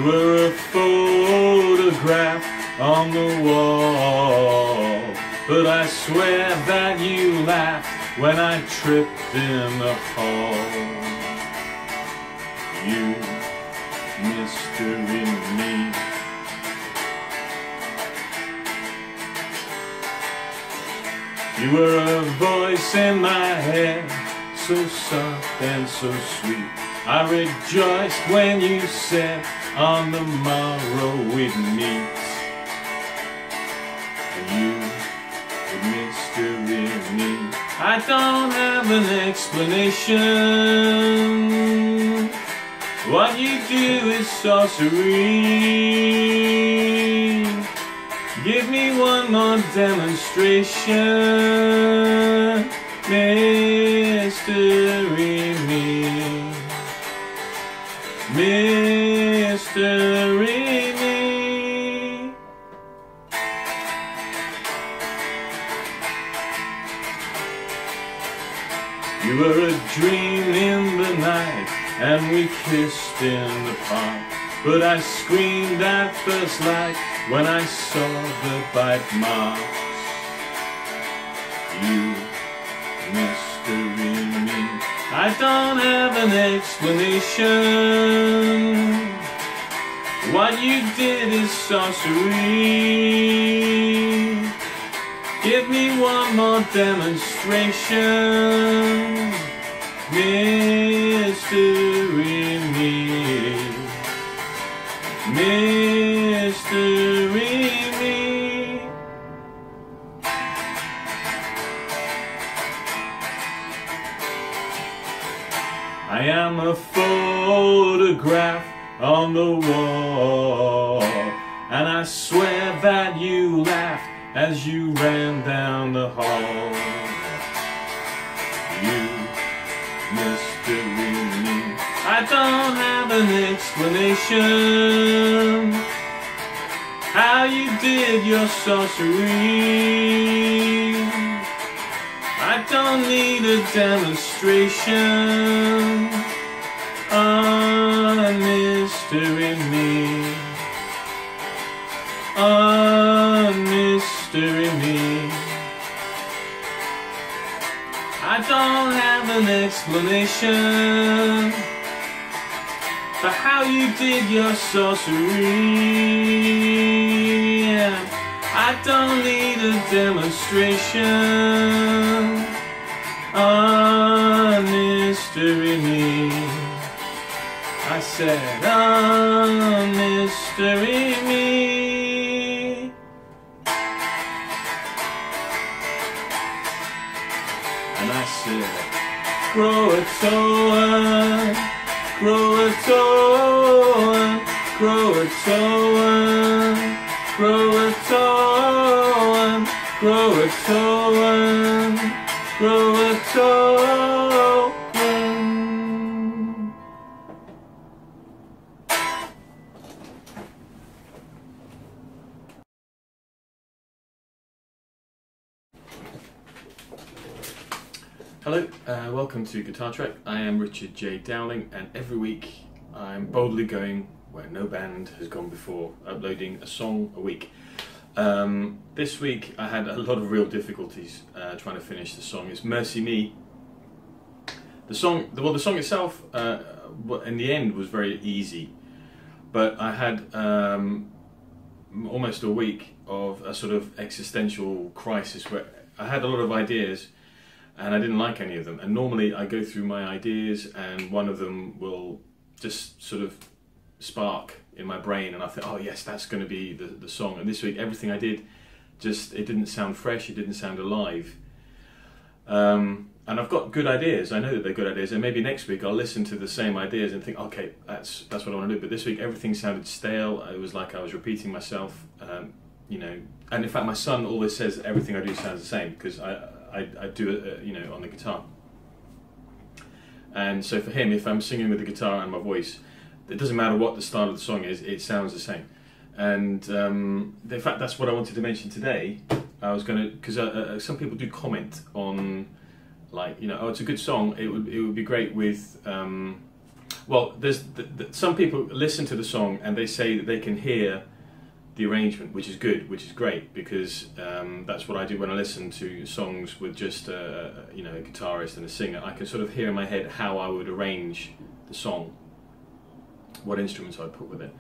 were a photograph on the wall, but I swear that you laughed when I tripped in the hall. You mystery me. You were a voice in my head, so soft and so sweet. I rejoiced when you said on the morrow we'd meet. And you would mystery me. I don't have an explanation. What you do is sorcery. Give me one more demonstration. Mystery me. Mystery me. You were a dream in the night, and we kissed in the park. But I screamed at first light when I saw the bite marks. You mystery me. I don't have an explanation. What you did is sorcery. Give me one more demonstration. Mystery me. Mystery me. I am a photograph on the wall, and I swear that you laughed as you ran down the hall. You mystery me. I don't have an explanation. How you did your sorcery. I don't need a demonstration. Mystery me. Mystery me. I don't have an explanation for how you did your sorcery. I don't need a demonstration. Mystery me. I said, mystery me. And I said, Croatoan, Croatoan, Croatoan, Croatoan, Croatoan, Croatoan. Hello, welcome to Guitar Trek. I am Richard J. Dowling, and every week I'm boldly going where no band has gone before, uploading a song a week. This week I had a lot of real difficulties trying to finish the song. It's Mercy Me. The song itself, in the end, was very easy, but I had almost a week of a sort of existential crisis where I had a lot of ideas and I didn't like any of them. And normally I go through my ideas and one of them will just sort of spark in my brain and I think, oh yes, that's going to be the song. And this week everything I did, it didn't sound fresh, it didn't sound alive. And I've got good ideas, I know that they're good ideas, and maybe next week I'll listen to the same ideas and think, okay, that's what I want to do. But this week everything sounded stale, it was like I was repeating myself, you know. And in fact my son always says everything I do sounds the same, because I do it, you know, on the guitar. And so for him, if I'm singing with the guitar and my voice, it doesn't matter what the style of the song is, it sounds the same. And in fact, that's what I wanted to mention today. I was going to, because some people do comment on, like, you know, oh, it's a good song. It would be great with Well, there's some people listen to the song and they say that they can hear the arrangement, which is good, which is great, because that's what I do when I listen to songs with just a guitarist and a singer. I can sort of hear in my head how I would arrange the song, what instruments I'd put with it,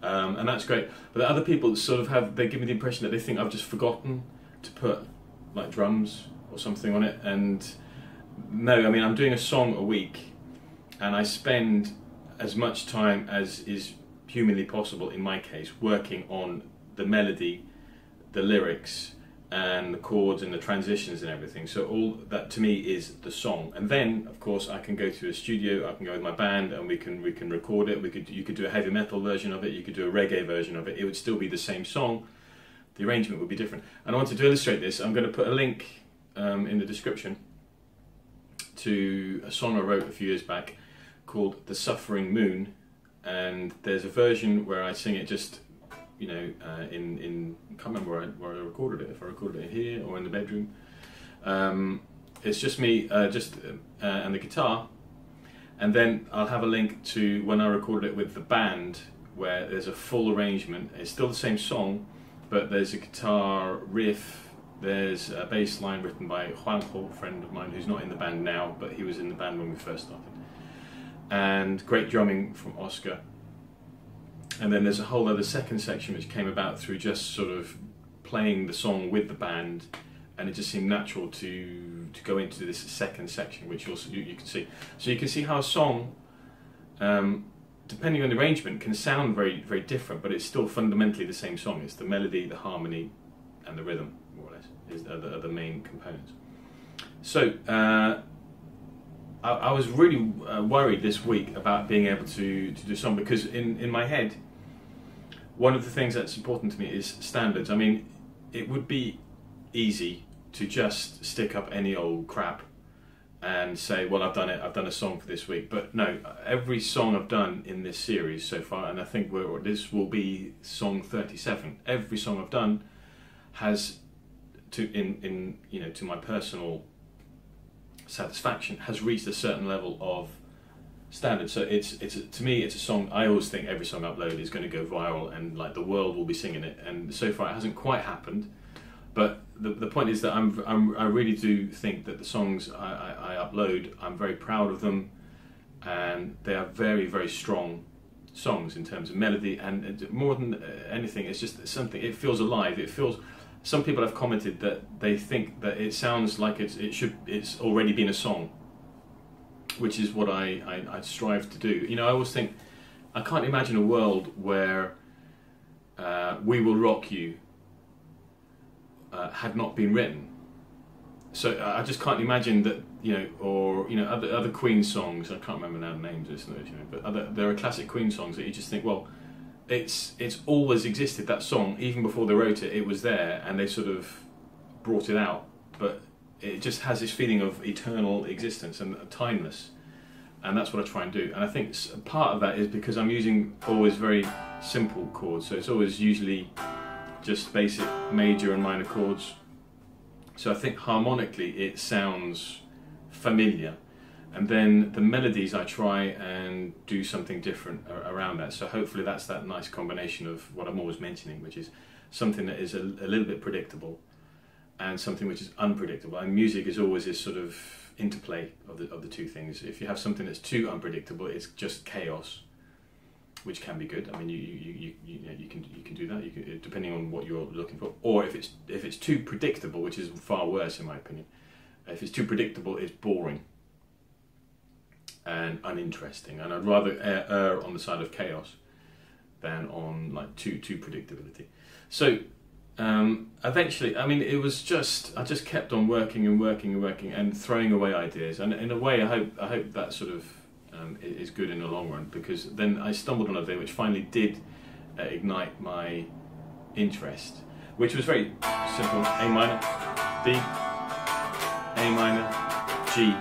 and that's great. But the other people sort of they give me the impression that they think I've just forgotten to put like drums or something on it, and no, I mean, I'm doing a song a week, and I spend as much time as is humanly possible in my case working on the melody, the lyrics, and the chords and the transitions and everything. So all that to me is the song, and then of course I can go to a studio, I can go with my band, and we can record it. You could do a heavy metal version of it, you could do a reggae version of it. It would still be the same song, the arrangement would be different. And I wanted to illustrate this. I'm going to put a link in the description to a song I wrote a few years back called The Suffering Moon, and there's a version where I sing it just, you know, in I can't remember where I recorded it, if I recorded it here or in the bedroom. It's just me, and the guitar, and then I'll have a link to when I recorded it with the band, where there's a full arrangement. It's still the same song, but there's a guitar riff, there's a bass line written by Juanjo, a friend of mine who's not in the band now, but he was in the band when we first started, and great drumming from Oscar. And then there's a whole other second section which came about through just sort of playing the song with the band, and it just seemed natural to go into this second section, which also you can see. So you can see how a song, depending on the arrangement, can sound very, very different, but it's still fundamentally the same song. It's the melody, the harmony, and the rhythm, more or less, are the main components. So I was really worried this week about being able to do a song, because in my head, one of the things that's important to me is standards. I mean, it would be easy to just stick up any old crap and say, well, I've done it, I've done a song for this week. But no, every song I've done in this series so far, and I think this will be song 37, every song I've done has, to my personal satisfaction, has reached a certain level of standard. So to me it's a song. I always think every song I upload is going to go viral and like the world will be singing it, and so far it hasn't quite happened. But the point is that I really do think that the songs I upload, I'm very proud of them, and they are very, very strong songs in terms of melody, and more than anything, it's just something, it feels alive. It feels, some people have commented that they think that it sounds like it's already been a song, which is what I strive to do. You know, I always think, I can't imagine a world where We Will Rock You had not been written. So I just can't imagine that, or other Queen songs. I can't remember now the names of those, but there are classic Queen songs that you just think, well, it's always existed, that song, even before they wrote it. It was there, and they sort of brought it out, but it just has this feeling of eternal existence and timeless, and that's what I try and do. And I think part of that is because I'm using always very simple chords, so it's always usually just basic major and minor chords. So I think harmonically it sounds familiar, and then the melodies I try and do something different around that. So hopefully that's that nice combination of what I'm always mentioning, which is something that is a little bit predictable and something which is unpredictable. And music is always this sort of interplay of the two things. If you have something that's too unpredictable, it's just chaos, which can be good. I mean, you can do that, depending on what you're looking for. Or if it's too predictable, which is far worse in my opinion. If it's too predictable, it's boring and uninteresting. And I'd rather err on the side of chaos than on like too predictability. So eventually, I mean, it was I just kept on working and throwing away ideas. And in a way, I hope that sort of is good in the long run, because then I stumbled on a day which finally did ignite my interest, which was very simple: A minor, D, A minor, G.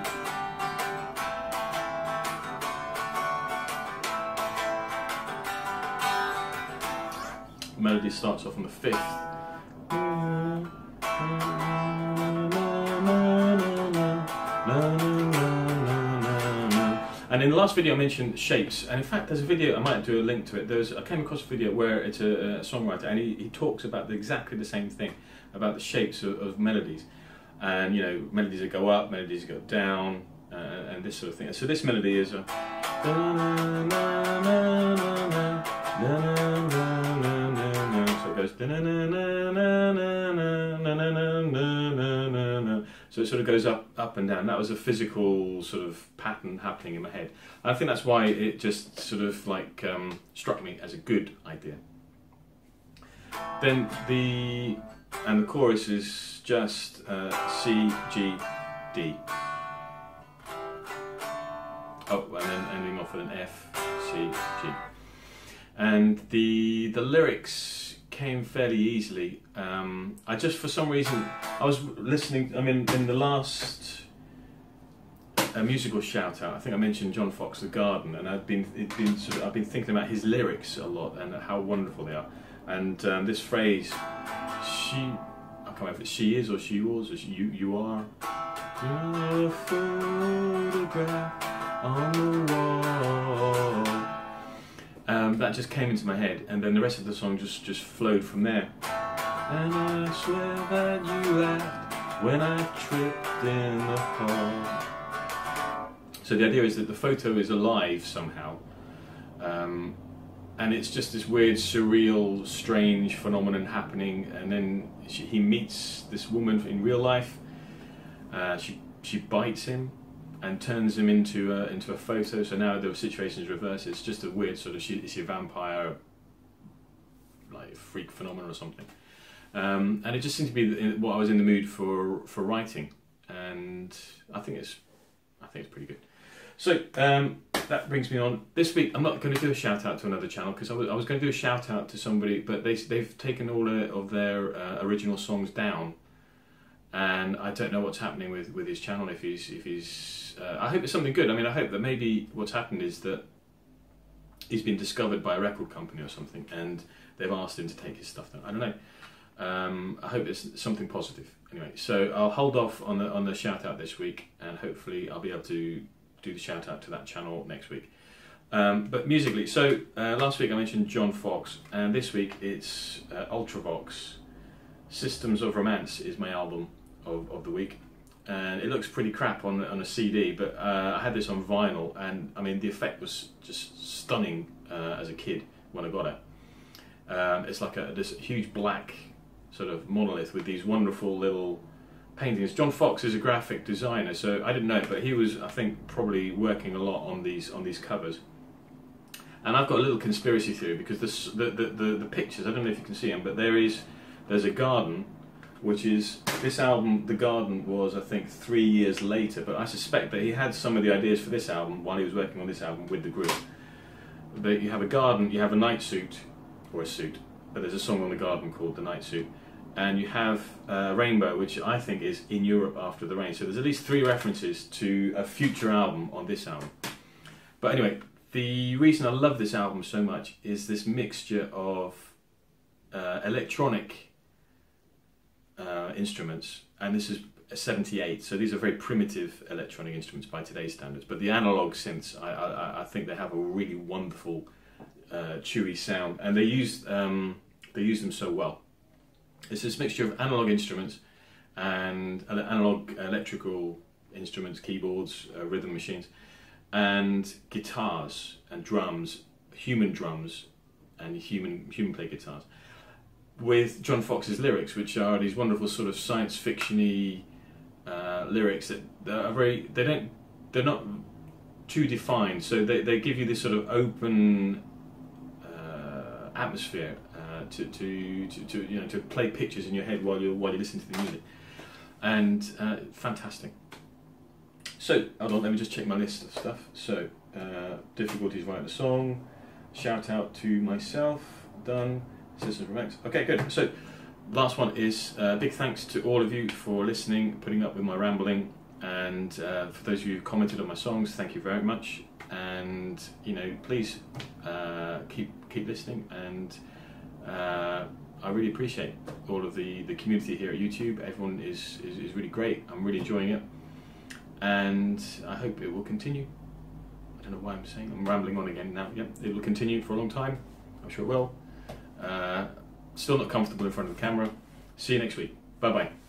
The melody starts off on the 5th. And in the last video I mentioned shapes, and in fact there's a video, I might do a link to it, I came across a video where it's a songwriter, and he talks about exactly the same thing, about the shapes of melodies. And you know, melodies that go up, melodies that go down, and this sort of thing. So this melody is a... So it goes... So it sort of goes up and down. That was a physical sort of pattern happening in my head. And I think that's why it just sort of like struck me as a good idea. Then the chorus is just C, G, D. Oh, and then ending off with an F, C, G. And the lyrics came fairly easily. I just, for some reason, I was listening, I mean, in the last musical shout out, I think I mentioned John Foxx, The Garden, and I've been thinking about his lyrics a lot and how wonderful they are. And this phrase, I can't remember if it's she is or she was or you are. A photograph on the wall. That just came into my head, and then the rest of the song just flowed from there. And I swear that you laughed when I tripped in the hall. So the idea is that the photo is alive somehow, and it's just this weird, surreal, strange phenomenon happening. And then he meets this woman in real life. She bites him and turns him into a photo. So now the situation is reversed. It's just a weird sort of, is she a vampire, like freak phenomenon or something? And it just seemed to be what I was in the mood for writing, and I think it's pretty good. So that brings me on. This week I'm not going to do a shout out to another channel, because I was going to do a shout out to somebody, but they've taken all of their original songs down. And I don't know what's happening with his channel. If he's I hope it's something good. I mean, I hope that maybe what's happened is that he's been discovered by a record company or something, and they've asked him to take his stuff down. I don't know. I hope it's something positive. Anyway, so I'll hold off on the shout out this week, and hopefully I'll be able to do the shout out to that channel next week. But musically, so last week I mentioned John Foxx, and this week it's Ultravox. Systems of Romance is my album of the week, and it looks pretty crap on a CD, but I had this on vinyl, and I mean the effect was just stunning as a kid when I got it. It's like this huge black sort of monolith with these wonderful little paintings. John Foxx is a graphic designer, so I didn't know, but he was, I think, probably working a lot on these covers. And I've got a little conspiracy theory, because the pictures, I don't know if you can see them, but there's a garden, which is, this album, The Garden, was I think 3 years later, but I suspect that he had some of the ideas for this album while he was working on this album with the group. But you have a garden, you have a night suit, or a suit, but there's a song on The Garden called The Night Suit, and you have Rainbow, which I think is In Europe After the Rain. So there's at least 3 references to a future album on this album. But anyway, the reason I love this album so much is this mixture of electronic instruments, and this is 78, so these are very primitive electronic instruments by today's standards, but the analog synths, I think they have a really wonderful chewy sound, and they use them so well. It's this mixture of analog instruments and analog electrical instruments, keyboards, rhythm machines, and guitars and drums, human drums and human play guitars, with John Foxx's lyrics, which are these wonderful sort of science fiction-y lyrics that are they're not too defined, so they give you this sort of open atmosphere to play pictures in your head while you listen to the music, and fantastic. So hold on, let me just check my list of stuff. So difficulties writing a song, shout out to myself, done. Systems of Romance. Okay, good. So last one is big thanks to all of you for listening, putting up with my rambling, and for those of you who commented on my songs, thank you very much. And please keep listening, and I really appreciate all of the community here at YouTube. Everyone is really great. I'm really enjoying it, and I hope it will continue. don't know why I'm saying, I'm rambling on again now. Yep, it will continue for a long time. I'm sure it will. Still not comfortable in front of the camera. See you next week. Bye bye.